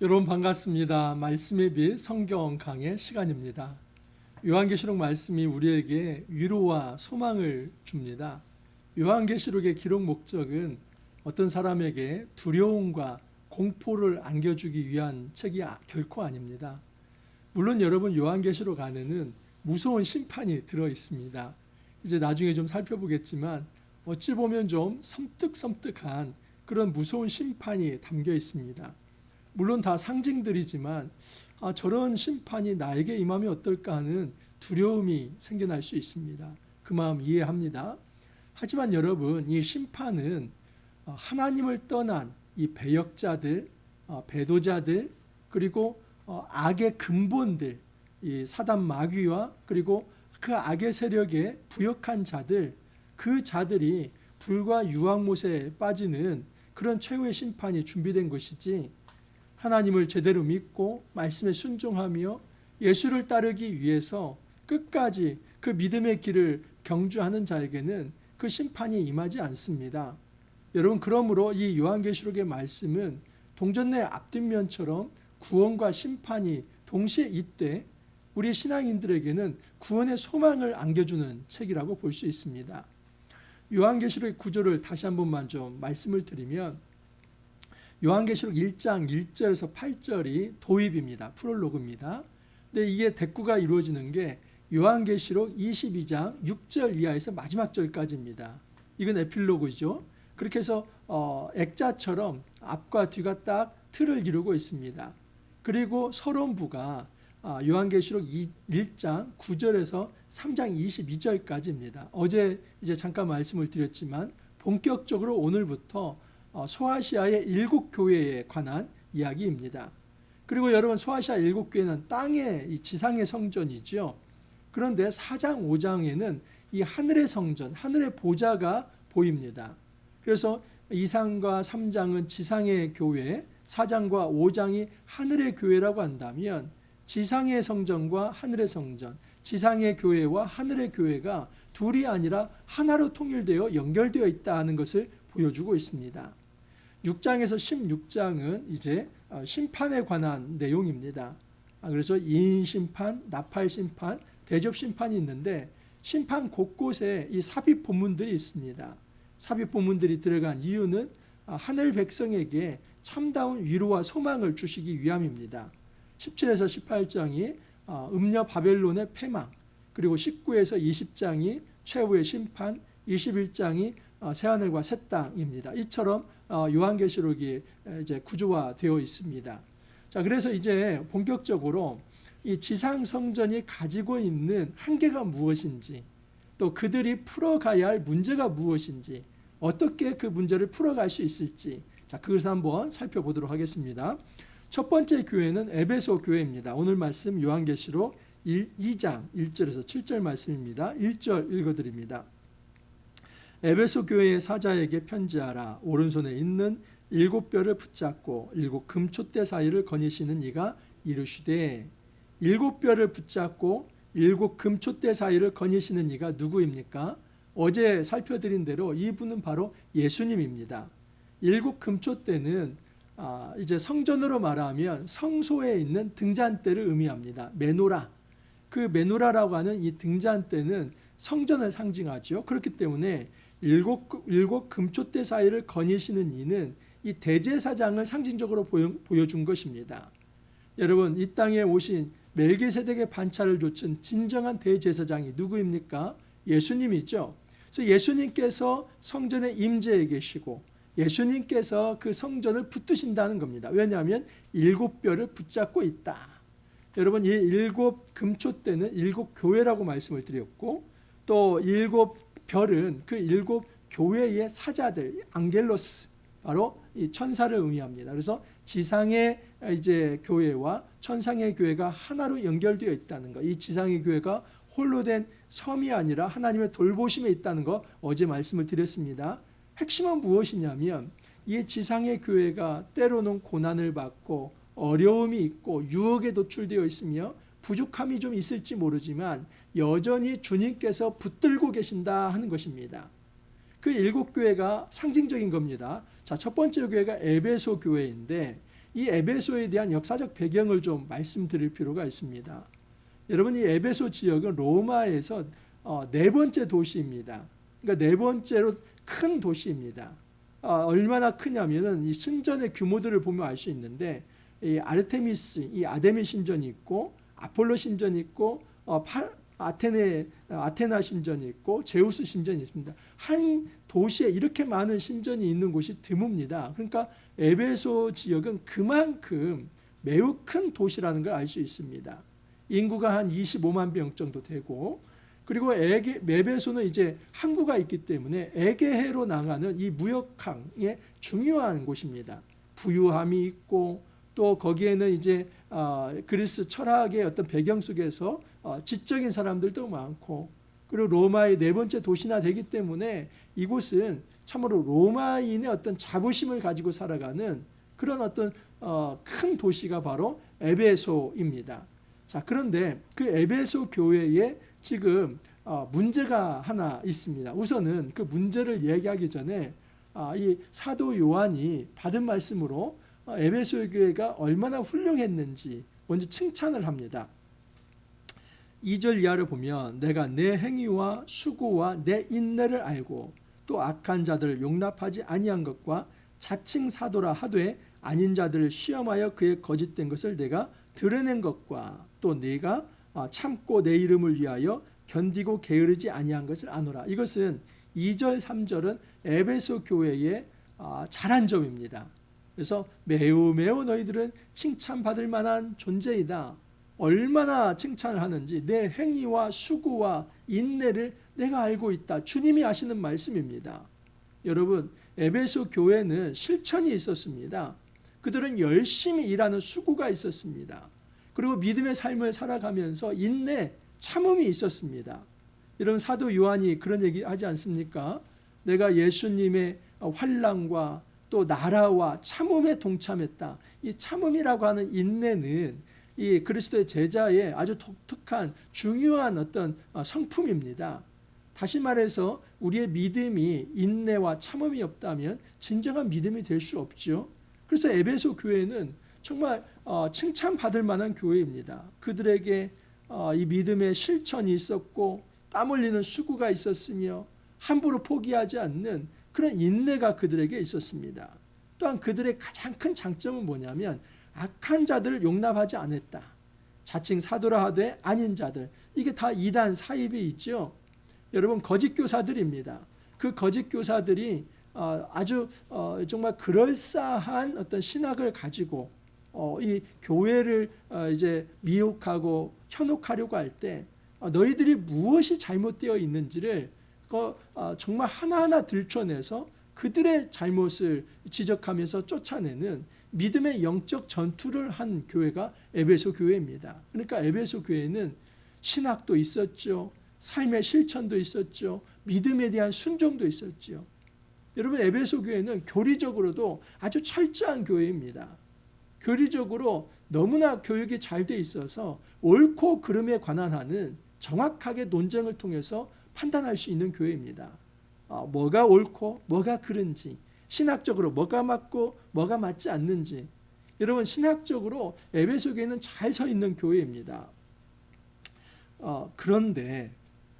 여러분 반갑습니다. 말씀의 빛 성경 강의 시간입니다. 요한계시록 말씀이 우리에게 위로와 소망을 줍니다. 요한계시록의 기록 목적은 어떤 사람에게 두려움과 공포를 안겨주기 위한 책이 결코 아닙니다. 물론 여러분 요한계시록 안에는 무서운 심판이 들어 있습니다. 이제 나중에 좀 살펴보겠지만 어찌 보면 좀 섬뜩섬뜩한 그런 무서운 심판이 담겨 있습니다. 물론 다 상징들이지만 저런 심판이 나에게 임하면 어떨까 하는 두려움이 생겨날 수 있습니다. 그 마음 이해합니다. 하지만 여러분, 이 심판은 하나님을 떠난 이 배역자들, 배도자들, 그리고 악의 근본들, 이 사단 마귀와 그리고 그 악의 세력에 부역한 자들, 그 자들이 불과 유황못에 빠지는 그런 최후의 심판이 준비된 것이지, 하나님을 제대로 믿고 말씀에 순종하며 예수를 따르기 위해서 끝까지 그 믿음의 길을 경주하는 자에게는 그 심판이 임하지 않습니다. 여러분, 그러므로 이 요한계시록의 말씀은 동전의 앞뒷면처럼 구원과 심판이 동시에 있되 우리 신앙인들에게는 구원의 소망을 안겨주는 책이라고 볼 수 있습니다. 요한계시록의 구조를 다시 한 번만 좀 말씀을 드리면, 요한계시록 1장 1절에서 8절이 도입입니다. 프롤로그입니다. 근데 이게 대꾸가 이루어지는 게 요한계시록 22장 6절 이하에서 마지막 절까지입니다. 이건 에필로그죠. 그렇게 해서 액자처럼 앞과 뒤가 딱 틀을 이루고 있습니다. 그리고 서론부가 요한계시록 1장 9절에서 3장 22절까지입니다. 어제 이제 잠깐 말씀을 드렸지만 본격적으로 오늘부터 소아시아의 7교회에 관한 이야기입니다. 그리고 여러분, 소아시아 7교회는 땅의 지상의 성전이죠. 그런데 4장 5장에는 이 하늘의 성전, 하늘의 보좌가 보입니다. 그래서 2장과 3장은 지상의 교회, 4장과 5장이 하늘의 교회라고 한다면 지상의 성전과 하늘의 성전, 지상의 교회와 하늘의 교회가 둘이 아니라 하나로 통일되어 연결되어 있다는 것을 보여주고 있습니다. 6장에서 16장은 이제 심판에 관한 내용입니다. 그래서 이인 심판, 나팔 심판, 대접 심판이 있는데 심판 곳곳에 이 삽입 본문들이 있습니다. 삽입 본문들이 들어간 이유는 하늘 백성에게 참다운 위로와 소망을 주시기 위함입니다. 17에서 18장이 음녀 바벨론의 패망, 그리고 19에서 20장이 최후의 심판, 21장이 새하늘과 새 땅입니다. 이처럼 요한계시록이 이제 구조화되어 있습니다. 자, 그래서 이제 본격적으로 이 지상 성전이 가지고 있는 한계가 무엇인지, 또 그들이 풀어가야 할 문제가 무엇인지, 어떻게 그 문제를 풀어갈 수 있을지, 자, 그것을 한번 살펴보도록 하겠습니다. 첫 번째 교회는 에베소 교회입니다. 오늘 말씀 요한계시록 2장 1절에서 7절 말씀입니다. 1절 읽어드립니다. 에베소 교회의 사자에게 편지하라. 오른손에 있는 7뼈를 붙잡고 7 금촛대 사이를 거니시는 이가 이르시되, 7뼈를 붙잡고 7 금촛대 사이를 거니시는 이가 누구입니까? 어제 살펴드린 대로 이분은 바로 예수님입니다. 7 금촛대는 이제 성전으로 말하면 성소에 있는 등잔대를 의미합니다. 메노라. 그 메노라라고 하는 이 등잔대는 성전을 상징하죠. 그렇기 때문에 7 금촛대 사이를 거니시는 이는 이 대제사장을 상징적으로 보여준 것입니다. 여러분, 이 땅에 오신 멜기세덱의 반차를 좇은 진정한 대제사장이 누구입니까? 예수님이죠. 그래서 예수님께서 성전에 임재해 계시고 예수님께서 그 성전을 붙드신다는 겁니다. 왜냐하면 7뼈를 붙잡고 있다. 여러분, 이 7 금촛대는 7 교회라고 말씀을 드렸고, 또 7 별은 그 7 교회의 사자들, 앙겔로스, 바로 이 천사를 의미합니다. 그래서 지상의 이제 교회와 천상의 교회가 하나로 연결되어 있다는 것, 이 지상의 교회가 홀로 된 섬이 아니라 하나님의 돌보심에 있다는 것, 어제 말씀을 드렸습니다. 핵심은 무엇이냐면, 이 지상의 교회가 때로는 고난을 받고 어려움이 있고 유혹에 노출되어 있으며 부족함이 좀 있을지 모르지만 여전히 주님께서 붙들고 계신다 하는 것입니다. 그 7 교회가 상징적인 겁니다. 자, 첫 번째 교회가 에베소 교회인데, 이 에베소에 대한 역사적 배경을 좀 말씀드릴 필요가 있습니다. 여러분, 이 에베소 지역은 로마에서 네 번째 도시입니다. 그러니까 네 번째로 큰 도시입니다. 얼마나 크냐면은 이 신전의 규모들을 보면 알 수 있는데, 이 아르테미스, 이 아데미 신전이 있고, 아폴로 신전이 있고, 아테나 신전이 있고, 제우스 신전이 있습니다. 한 도시에 이렇게 많은 신전이 있는 곳이 드뭅니다. 그러니까 에베소 지역은 그만큼 매우 큰 도시라는 걸 알 수 있습니다. 인구가 한 25만 명 정도 되고, 그리고 에베소는 이제 항구가 있기 때문에 에게해로 나가는 이 무역항의 중요한 곳입니다. 부유함이 있고, 또 거기에는 이제 그리스 철학의 어떤 배경 속에서 지적인 사람들도 많고, 그리고 로마의 네 번째 도시나 되기 때문에 이곳은 참으로 로마인의 어떤 자부심을 가지고 살아가는 그런 어떤 큰 도시가 바로 에베소입니다. 자, 그런데 그 에베소 교회에 지금 문제가 하나 있습니다. 우선은 그 문제를 얘기하기 전에 이 사도 요한이 받은 말씀으로 에베소 교회가 얼마나 훌륭했는지 먼저 칭찬을 합니다. 2절 이하를 보면 내가 내 행위와 수고와 내 인내를 알고 또 악한 자들을 용납하지 아니한 것과 자칭 사도라 하되 아닌 자들을 시험하여 그의 거짓된 것을 내가 드러낸 것과 또 네가 참고 내 이름을 위하여 견디고 게으르지 아니한 것을 아노라. 이것은 2절 3절은 에베소 교회의 잘한 점입니다. 그래서 매우 너희들은 칭찬받을 만한 존재이다. 얼마나 칭찬을 하는지 내 행위와 수고와 인내를 내가 알고 있다. 주님이 하시는 말씀입니다. 여러분, 에베소 교회는 실천이 있었습니다. 그들은 열심히 일하는 수고가 있었습니다. 그리고 믿음의 삶을 살아가면서 인내, 참음이 있었습니다. 여러분, 사도 요한이 그런 얘기 하지 않습니까? 내가 예수님의 환난과 또 나라와 참음에 동참했다. 이 참음이라고 하는 인내는 이 그리스도의 제자의 아주 독특한 중요한 어떤 성품입니다. 다시 말해서 우리의 믿음이 인내와 참음이 없다면 진정한 믿음이 될 수 없죠. 그래서 에베소 교회는 정말 칭찬받을 만한 교회입니다. 그들에게 이 믿음의 실천이 있었고 땀 흘리는 수고가 있었으며 함부로 포기하지 않는 그런 인내가 그들에게 있었습니다. 또한 그들의 가장 큰 장점은 뭐냐면 악한 자들을 용납하지 않았다. 자칭 사도라 하되 아닌 자들, 이게 다 이단 사입이 있죠. 여러분, 거짓 교사들입니다. 그 거짓 교사들이 아주 정말 그럴싸한 어떤 신학을 가지고 이 교회를 이제 미혹하고 현혹하려고 할 때 너희들이 무엇이 잘못되어 있는지를 정말 하나하나 들춰내서 그들의 잘못을 지적하면서 쫓아내는 믿음의 영적 전투를 한 교회가 에베소 교회입니다. 그러니까 에베소 교회는 신학도 있었죠. 삶의 실천도 있었죠. 믿음에 대한 순종도 있었죠. 여러분, 에베소 교회는 교리적으로도 아주 철저한 교회입니다. 교리적으로 너무나 교육이 잘 돼 있어서 옳고 그름에 관한 하는 정확하게 논쟁을 통해서 판단할 수 있는 교회입니다. 뭐가 옳고 뭐가 그른지, 신학적으로 뭐가 맞고 뭐가 맞지 않는지, 여러분, 신학적으로 에베소 교회는 잘 서 있는 교회입니다. 그런데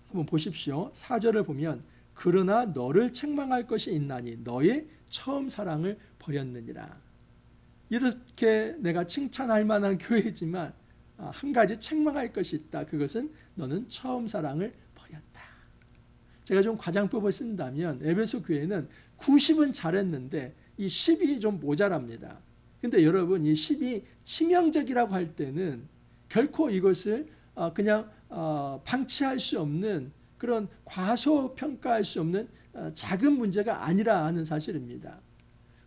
한번 보십시오. 4절을 보면 그러나 너를 책망할 것이 있나니 너의 처음 사랑을 버렸느니라. 이렇게 내가 칭찬할 만한 교회지만 한 가지 책망할 것이 있다. 그것은 너는 처음 사랑을 버렸다. 제가 좀 과장법을 쓴다면 에베소 교회는 90은 잘했는데 이 10이 좀 모자랍니다. 근데 여러분, 이 10이 치명적이라고 할 때는 결코 이것을 그냥 방치할 수 없는 그런 과소평가할 수 없는 작은 문제가 아니라 하는 사실입니다.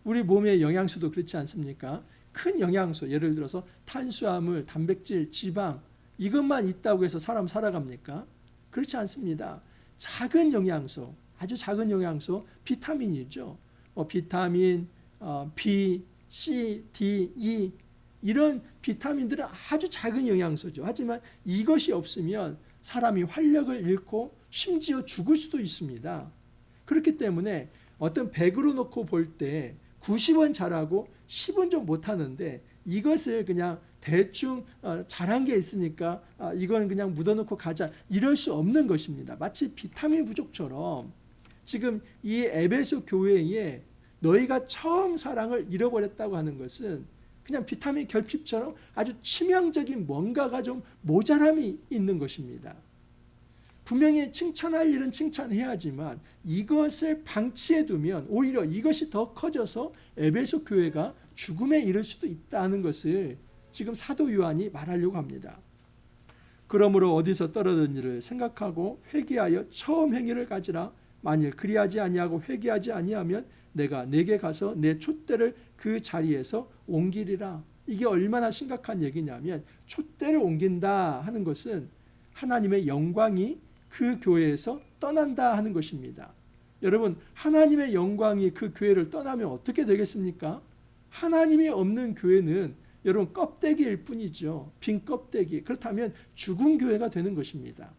우리 몸의 영양소도 그렇지 않습니까? 큰 영양소, 예를 들어서 탄수화물, 단백질, 지방, 이것만 있다고 해서 사람 살아갑니까? 그렇지 않습니다. 작은 영양소, 아주 작은 영양소, 비타민이죠. 비타민, B, C, D, E, 이런 비타민들은 아주 작은 영양소죠. 하지만 이것이 없으면 사람이 활력을 잃고 심지어 죽을 수도 있습니다. 그렇기 때문에 어떤 100으로 놓고 볼 때 90은 잘하고 10은 좀 못하는데 이것을 그냥 대충 잘한 게 있으니까 이건 그냥 묻어놓고 가자, 이럴 수 없는 것입니다. 마치 비타민 부족처럼 지금 이 에베소 교회에 너희가 처음 사랑을 잃어버렸다고 하는 것은 그냥 비타민 결핍처럼 아주 치명적인 뭔가가 좀 모자람이 있는 것입니다. 분명히 칭찬할 일은 칭찬해야지만 이것을 방치해 두면 오히려 이것이 더 커져서 에베소 교회가 죽음에 이를 수도 있다는 것을 지금 사도 요한이 말하려고 합니다. 그러므로 어디서 떨어진 일을 생각하고 회개하여 처음 행위를 가지라. 만일 그리하지 아니하고 회개하지 아니하면 내가 내게 가서 내 촛대를 그 자리에서 옮기리라. 이게 얼마나 심각한 얘기냐면 촛대를 옮긴다 하는 것은 하나님의 영광이 그 교회에서 떠난다 하는 것입니다. 여러분, 하나님의 영광이 그 교회를 떠나면 어떻게 되겠습니까? 하나님이 없는 교회는 여러분 껍데기일 뿐이죠. 빈 껍데기. 그렇다면 죽은 교회가 되는 것입니다.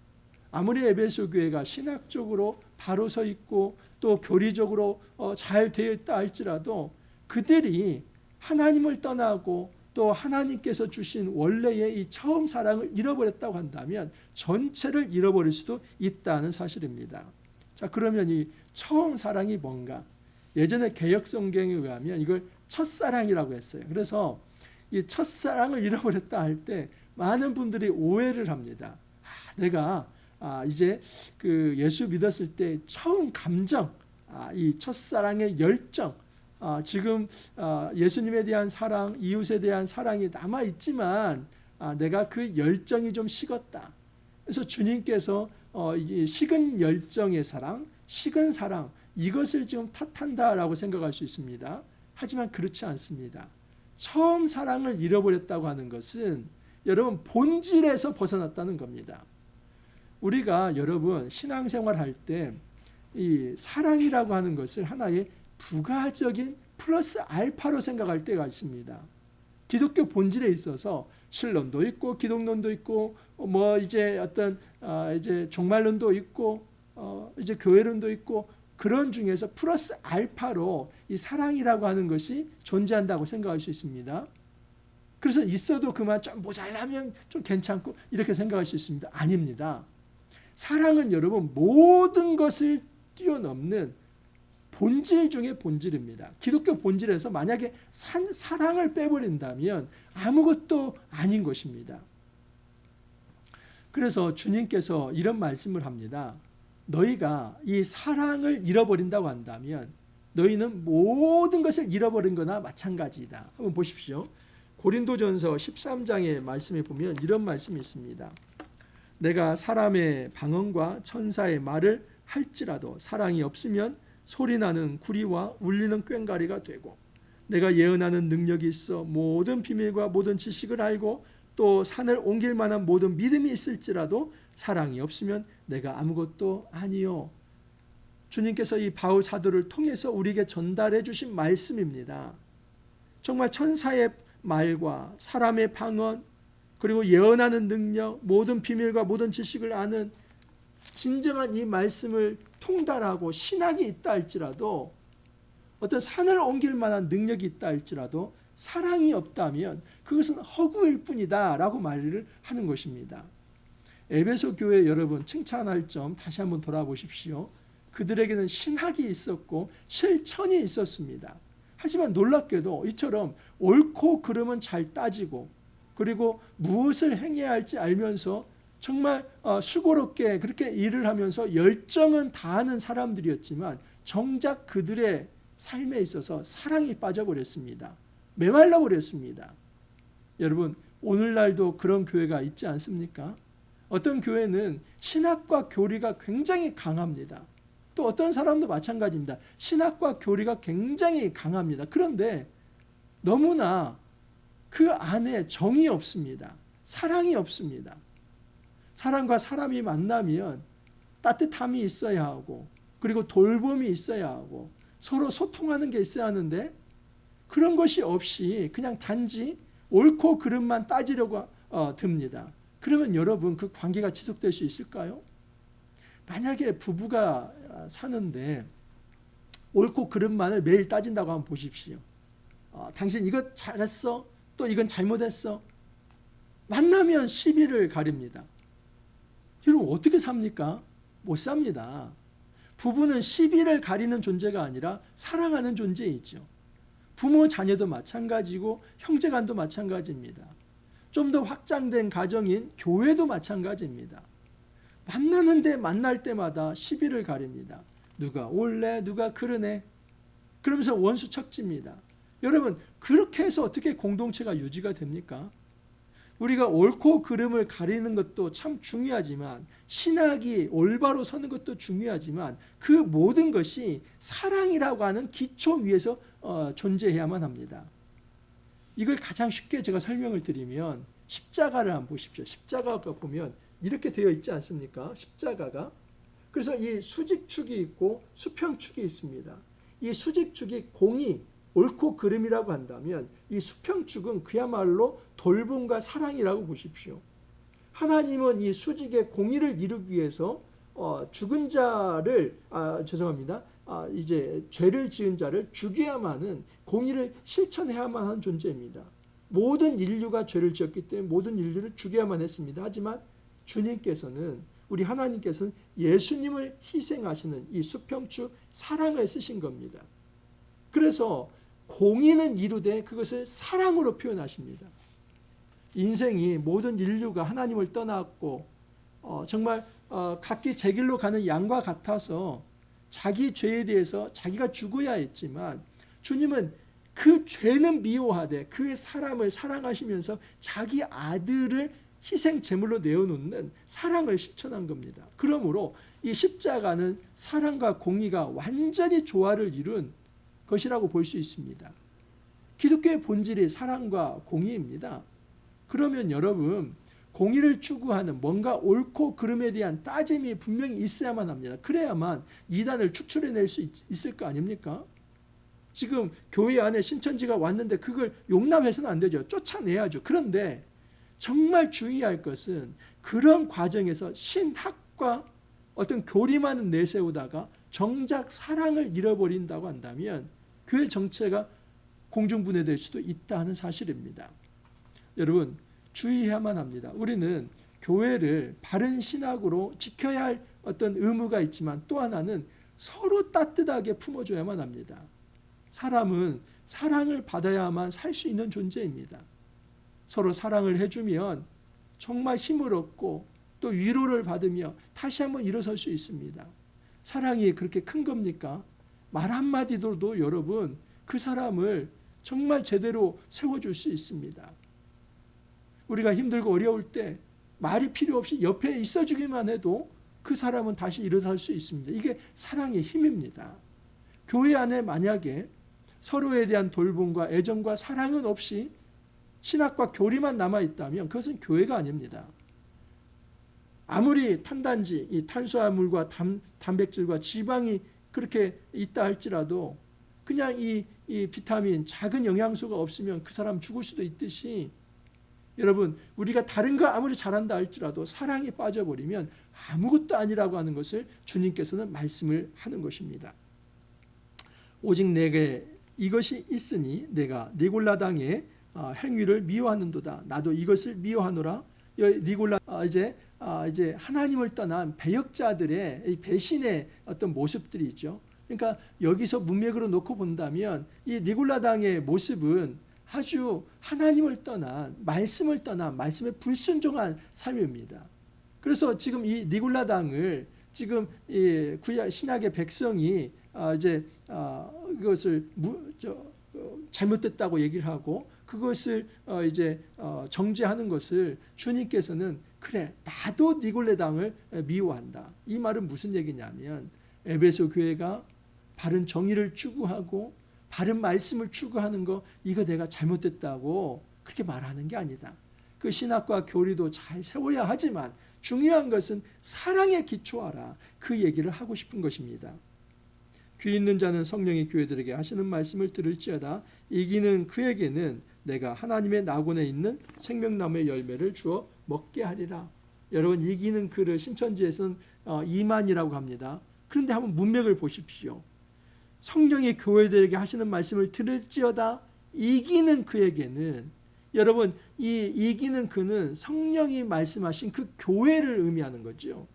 아무리 에베소 교회가 신학적으로 바로 서 있고 또 교리적으로 잘 되어 있다 할지라도 그들이 하나님을 떠나고 또 하나님께서 주신 원래의 이 처음 사랑을 잃어버렸다고 한다면 전체를 잃어버릴 수도 있다는 사실입니다. 자, 그러면 이 처음 사랑이 뭔가? 예전에 개역성경에 의하면 이걸 첫사랑이라고 했어요. 그래서 이 첫사랑을 잃어버렸다 할 때 많은 분들이 오해를 합니다. 내가 이제 그 예수 믿었을 때 처음 감정, 이 첫사랑의 열정, 지금 예수님에 대한 사랑, 이웃에 대한 사랑이 남아있지만 내가 그 열정이 좀 식었다. 그래서 주님께서 이 식은 열정의 사랑, 식은 사랑, 이것을 지금 탓한다라고 생각할 수 있습니다. 하지만 그렇지 않습니다. 처음 사랑을 잃어버렸다고 하는 것은 여러분 본질에서 벗어났다는 겁니다. 우리가 여러분 신앙생활 할 때 이 사랑이라고 하는 것을 하나의 부가적인 플러스 알파로 생각할 때가 있습니다. 기독교 본질에 있어서 신론도 있고 기독론도 있고 뭐 이제 어떤 이제 종말론도 있고 이제 교회론도 있고 그런 중에서 플러스 알파로 이 사랑이라고 하는 것이 존재한다고 생각할 수 있습니다. 그래서 있어도 그만 좀 모자라면 좀 괜찮고 이렇게 생각할 수 있습니다. 아닙니다. 사랑은 여러분 모든 것을 뛰어넘는 본질 중의 본질입니다. 기독교 본질에서 만약에 사랑을 빼버린다면 아무것도 아닌 것입니다. 그래서 주님께서 이런 말씀을 합니다. 너희가 이 사랑을 잃어버린다고 한다면 너희는 모든 것을 잃어버린 거나 마찬가지이다. 한번 보십시오. 고린도전서 13장의 말씀에 보면 이런 말씀이 있습니다. 내가 사람의 방언과 천사의 말을 할지라도 사랑이 없으면 소리나는 구리와 울리는 꽹과리가 되고 내가 예언하는 능력이 있어 모든 비밀과 모든 지식을 알고 또 산을 옮길 만한 모든 믿음이 있을지라도 사랑이 없으면 내가 아무것도 아니요. 주님께서 이 바울 사도를 통해서 우리에게 전달해 주신 말씀입니다. 정말 천사의 말과 사람의 방언 그리고 예언하는 능력, 모든 비밀과 모든 지식을 아는 진정한 이 말씀을 통달하고 신학이 있다 할지라도 어떤 산을 옮길 만한 능력이 있다 할지라도 사랑이 없다면 그것은 허구일 뿐이다 라고 말을 하는 것입니다. 에베소 교회 여러분 칭찬할 점 다시 한번 돌아보십시오. 그들에게는 신학이 있었고 실천이 있었습니다. 하지만 놀랍게도 이처럼 옳고 그름은 잘 따지고 그리고 무엇을 행해야 할지 알면서 정말 수고롭게 그렇게 일을 하면서 열정은 다하는 사람들이었지만 정작 그들의 삶에 있어서 사랑이 빠져버렸습니다. 메말라 버렸습니다. 여러분 오늘날도 그런 교회가 있지 않습니까? 어떤 교회는 신학과 교리가 굉장히 강합니다. 또 어떤 사람도 마찬가지입니다. 신학과 교리가 굉장히 강합니다. 그런데 너무나 그 안에 정이 없습니다. 사랑이 없습니다. 사람과 사람이 만나면 따뜻함이 있어야 하고 그리고 돌봄이 있어야 하고 서로 소통하는 게 있어야 하는데 그런 것이 없이 그냥 단지 옳고 그름만 따지려고 듭니다. 그러면 여러분 그 관계가 지속될 수 있을까요? 만약에 부부가 사는데 옳고 그름만을 매일 따진다고 한번 보십시오. 당신 이것 잘했어? 또 이건 잘못했어? 만나면 시비를 가립니다. 여러분 어떻게 삽니까? 못 삽니다. 부부는 시비를 가리는 존재가 아니라 사랑하는 존재이죠. 부모 자녀도 마찬가지고 형제간도 마찬가지입니다. 좀 더 확장된 가정인 교회도 마찬가지입니다. 만나는데 만날 때마다 시비를 가립니다. 누가 옳네, 누가 그르네. 그러면서 원수 척집니다. 여러분 그렇게 해서 어떻게 공동체가 유지가 됩니까? 우리가 옳고 그름을 가리는 것도 참 중요하지만 신학이 올바로 서는 것도 중요하지만 그 모든 것이 사랑이라고 하는 기초 위에서 존재해야만 합니다. 이걸 가장 쉽게 제가 설명을 드리면 십자가를 한번 보십시오. 십자가가 보면 이렇게 되어 있지 않습니까? 십자가가. 그래서 이 수직축이 있고 수평축이 있습니다. 이 수직축이 공이 옳고 그름이라고 한다면 이 수평축은 그야말로 돌봄과 사랑이라고 보십시오. 하나님은 이 수직의 공의를 이루기 위해서 죽은 자를 이제 죄를 지은 자를 죽여야만은 공의를 실천해야만 하는 존재입니다. 모든 인류가 죄를 지었기 때문에 모든 인류를 죽여야만 했습니다. 하지만 주님께서는 우리 하나님께서는 예수님을 희생하시는 이 수평축 사랑을 쓰신 겁니다. 그래서 공의는 이루되 그것을 사랑으로 표현하십니다. 인생이 모든 인류가 하나님을 떠났고 정말 각기 제 길로 가는 양과 같아서 자기 죄에 대해서 자기가 죽어야 했지만 주님은 그 죄는 미워하되 그의 사람을 사랑하시면서 자기 아들을 희생 제물로 내어놓는 사랑을 실천한 겁니다. 그러므로 이 십자가는 사랑과 공의가 완전히 조화를 이룬 것이라고 볼 수 있습니다. 기독교의 본질이 사랑과 공의입니다. 그러면 여러분 공의를 추구하는 뭔가 옳고 그름에 대한 따짐이 분명히 있어야만 합니다. 그래야만 이단을 축출해낼 수 있을 거 아닙니까? 지금 교회 안에 신천지가 왔는데 그걸 용납해서는 안 되죠. 쫓아내야죠. 그런데 정말 주의할 것은 그런 과정에서 신학과 어떤 교리만은 내세우다가 정작 사랑을 잃어버린다고 한다면 교회 정체가 공중분해될 수도 있다는 사실입니다. 여러분 주의해야만 합니다. 우리는 교회를 바른 신학으로 지켜야 할 어떤 의무가 있지만 또 하나는 서로 따뜻하게 품어줘야만 합니다. 사람은 사랑을 받아야만 살 수 있는 존재입니다. 서로 사랑을 해주면 정말 힘을 얻고 또 위로를 받으며 다시 한번 일어설 수 있습니다. 사랑이 그렇게 큰 겁니까? 말 한마디도 여러분 그 사람을 정말 제대로 세워줄 수 있습니다. 우리가 힘들고 어려울 때 말이 필요 없이 옆에 있어주기만 해도 그 사람은 다시 일어설 수 있습니다. 이게 사랑의 힘입니다. 교회 안에 만약에 서로에 대한 돌봄과 애정과 사랑은 없이 신학과 교리만 남아있다면 그것은 교회가 아닙니다. 아무리 탄단지, 이 탄수화물과 단백질과 지방이 그렇게 있다 할지라도 그냥 이 비타민, 작은 영양소가 없으면 그 사람 죽을 수도 있듯이 여러분 우리가 다른 거 아무리 잘한다 할지라도 사랑이 빠져버리면 아무것도 아니라고 하는 것을 주님께서는 말씀을 하는 것입니다. 오직 내게 이것이 있으니 내가 니골라당의 행위를 미워하는도다. 나도 이것을 미워하노라. 니골라 이제 하나님을 떠난 배역자들의 이 배신의 어떤 모습들이 있죠. 그러니까 여기서 문맥으로 놓고 본다면 이 니골라당의 모습은 아주 하나님을 떠난 말씀을 떠난 말씀에 불순종한 삶입니다. 그래서 지금 이 니골라당을 지금 이 신약의 백성이 이것을 잘못됐다고 얘기를 하고 그것을 정죄하는 것을 주님께서는 그래 나도 니골라당을 미워한다. 이 말은 무슨 얘기냐면 에베소 교회가 바른 정의를 추구하고 바른 말씀을 추구하는 거 이거 내가 잘못됐다고 그렇게 말하는 게 아니다. 그 신학과 교리도 잘 세워야 하지만 중요한 것은 사랑에 기초하라. 그 얘기를 하고 싶은 것입니다. 귀 있는 자는 성령이 교회들에게 하시는 말씀을 들을지어다. 이기는 그에게는 내가 하나님의 낙원에 있는 생명나무의 열매를 주어 먹게 하리라. 여러분 이기는 그를 신천지에서는 이만이라고 합니다. 그런데 한번 문맥을 보십시오. 성령이 교회들에게 하시는 말씀을 들을지어다 이기는 그에게는, 여러분 이 이기는 그는 성령이 말씀하신 그 교회를 의미하는 거죠.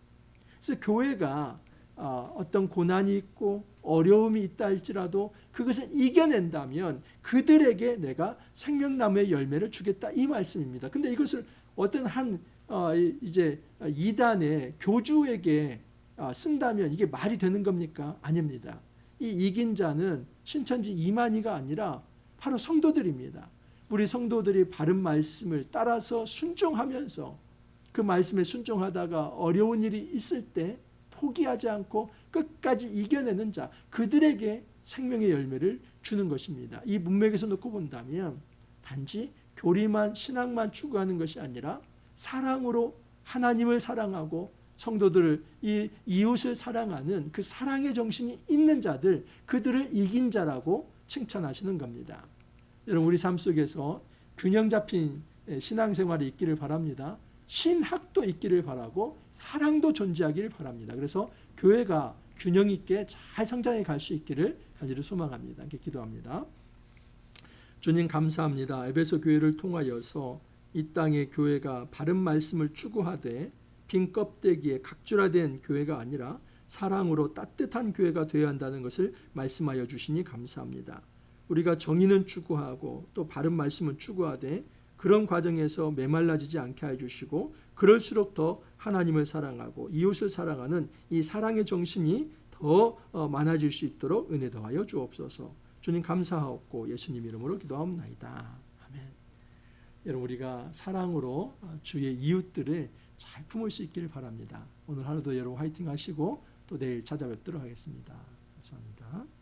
그래서 교회가 어떤 고난이 있고 어려움이 있다 할지라도 그것을 이겨낸다면 그들에게 내가 생명나무의 열매를 주겠다 이 말씀입니다. 근데 이것을 어떤 한 이제 이단의 교주에게 쓴다면 이게 말이 되는 겁니까? 아닙니다. 이 이긴 자는 신천지 이만희가 아니라 바로 성도들입니다. 우리 성도들이 바른 말씀을 따라서 순종하면서 그 말씀에 순종하다가 어려운 일이 있을 때 포기하지 않고 끝까지 이겨내는 자, 그들에게 생명의 열매를 주는 것입니다. 이 문맥에서 놓고 본다면 단지 교리만 신앙만 추구하는 것이 아니라 사랑으로 하나님을 사랑하고 성도들을 이 이웃을 사랑하는 그 사랑의 정신이 있는 자들, 그들을 이긴 자라고 칭찬하시는 겁니다. 여러분 우리 삶 속에서 균형 잡힌 신앙생활이 있기를 바랍니다. 신학도 있기를 바라고 사랑도 존재하기를 바랍니다. 그래서 교회가 균형 있게 잘 성장해 갈 수 있기를 간절히 소망합니다. 이렇게 기도합니다. 주님 감사합니다. 에베소 교회를 통하여서 이 땅의 교회가 바른 말씀을 추구하되 빈 껍데기에 각주라된 교회가 아니라 사랑으로 따뜻한 교회가 되어야 한다는 것을 말씀하여 주시니 감사합니다. 우리가 정의는 추구하고 또 바른 말씀을 추구하되 그런 과정에서 메말라지지 않게 해주시고 그럴수록 더 하나님을 사랑하고 이웃을 사랑하는 이 사랑의 정신이 더 많아질 수 있도록 은혜 더하여 주옵소서. 주님 감사하옵고 예수님 이름으로 기도하옵나이다. 아멘. 여러분 우리가 사랑으로 주의 이웃들을 잘 품을 수 있기를 바랍니다. 오늘 하루도 여러분 화이팅 하시고 또 내일 찾아뵙도록 하겠습니다. 감사합니다.